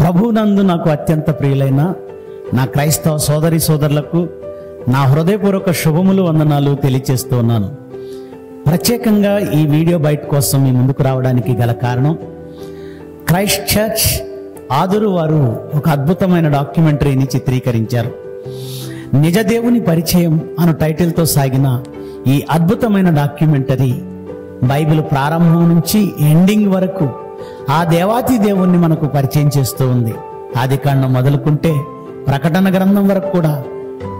ప్రభువునందు నాకు అత్యంత ప్రియులైన నా క్రైస్తవ సోదరి సోదరులకు నా హృదయపూర్వక శుభములు వందనాలు తెలియచేస్తూ ఉన్నాను. ప్రత్యేకంగా ఈ వీడియో బైట్ కోసం మీ ముందుకు రావడానికి గల కారణం, క్రైస్ట్ చర్చ్ ఆదురు వారు ఒక అద్భుతమైన డాక్యుమెంటరీని చిత్రీకరించారు. నిజ దేవుని పరిచయం అను టైటిల్తో సాగిన ఈ అద్భుతమైన డాక్యుమెంటరీ బైబిల్ ప్రారంభం నుంచి ఎండింగ్ వరకు ఆ దేవాతి దేవుణ్ణి మనకు పరిచయం చేస్తూ ఉంది. ఆదికాండం మొదలుకుంటే ప్రకటన గ్రంథం వరకు కూడా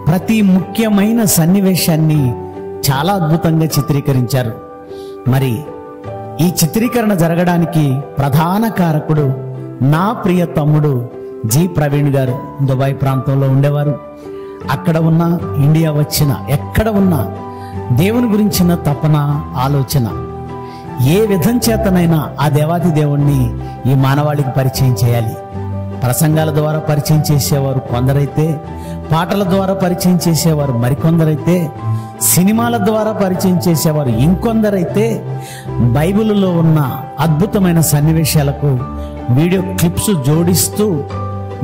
ప్రతి ముఖ్యమైన సన్నివేశాన్ని చాలా అద్భుతంగా చిత్రీకరించారు. మరి ఈ చిత్రీకరణ జరగడానికి ప్రధాన కారకుడు నా ప్రియ తమ్ముడు జి ప్రవీణ్ గారు. దుబాయ్ ప్రాంతంలో ఉండేవారు. అక్కడ ఉన్న, ఇండియా వచ్చిన, ఎక్కడ ఉన్నా దేవుని గురించిన తపన, ఆలోచన ఏ విధం చేతనైనా ఆ దేవాది దేవుణ్ణి ఈ మానవాళికి పరిచయం చేయాలి. ప్రసంగాల ద్వారా పరిచయం చేసేవారు కొందరైతే, పాటల ద్వారా పరిచయం చేసేవారు మరికొందరైతే, సినిమాల ద్వారా పరిచయం చేసేవారు ఇంకొందరైతే, బైబిల్లో ఉన్న అద్భుతమైన సన్నివేశాలకు వీడియో క్లిప్స్ జోడిస్తూ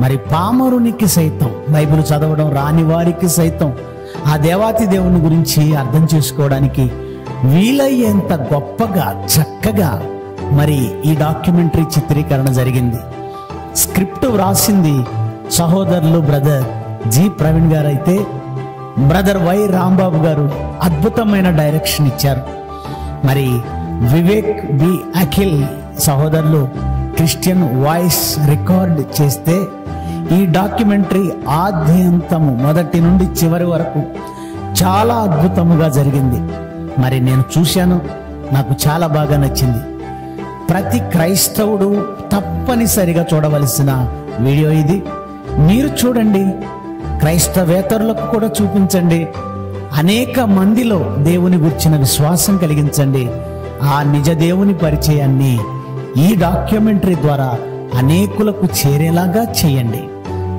మరి పామరునికి సైతం, బైబిల్ చదవడం రాని వారికి సైతం ఆ దేవాతి దేవుని గురించి అర్థం చేసుకోవడానికి వీలయ్యేంత గొప్పగా, చక్కగా మరి ఈ డాక్యుమెంటరీ చిత్రీకరణ జరిగింది. స్క్రిప్ట్ వ్రాసింది సహోదరులు బ్రదర్ జి ప్రవీణ్ గారు అయితే, బ్రదర్ వై రాంబాబు గారు అద్భుతమైన డైరెక్షన్ ఇచ్చారు. మరి వివేక్ బి అఖిల్ సహోదరులు క్రిస్టియన్ వాయిస్ రికార్డ్ చేస్తే ఈ డాక్యుమెంటరీ ఆద్యంతము మొదటి నుండి చివరి వరకు చాలా అద్భుతముగా జరిగింది. మరి నేను చూశాను, నాకు చాలా బాగా నచ్చింది. ప్రతి క్రైస్తవుడు తప్పనిసరిగా చూడవలసిన వీడియో ఇది. మీరు చూడండి, క్రైస్తవేతరులకు కూడా చూపించండి. అనేక మందిలో దేవుని గురించిన విశ్వాసం కలిగించండి. ఆ నిజ దేవుని పరిచయాన్ని ఈ డాక్యుమెంటరీ ద్వారా అనేకులకు చేరేలాగా చేయండి.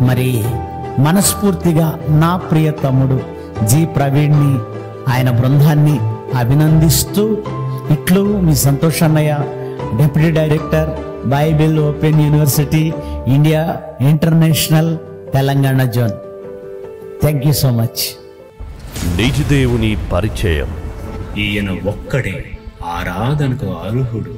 మరి మనస్ఫూర్తిగా నా ప్రియ తమ్ముడు జి ప్రవీణ్ని, ఆయన బృందాన్ని అభినందిస్తూ ఇట్లు మీ సంతోష్ అన్నయ్య, deputy director, Bible open university India international, Telangana zone. Thank you so much. నిజ దేవుని పరిచయం. ఈయన ఒక్కడే ఆరాధనకు అర్హుడు.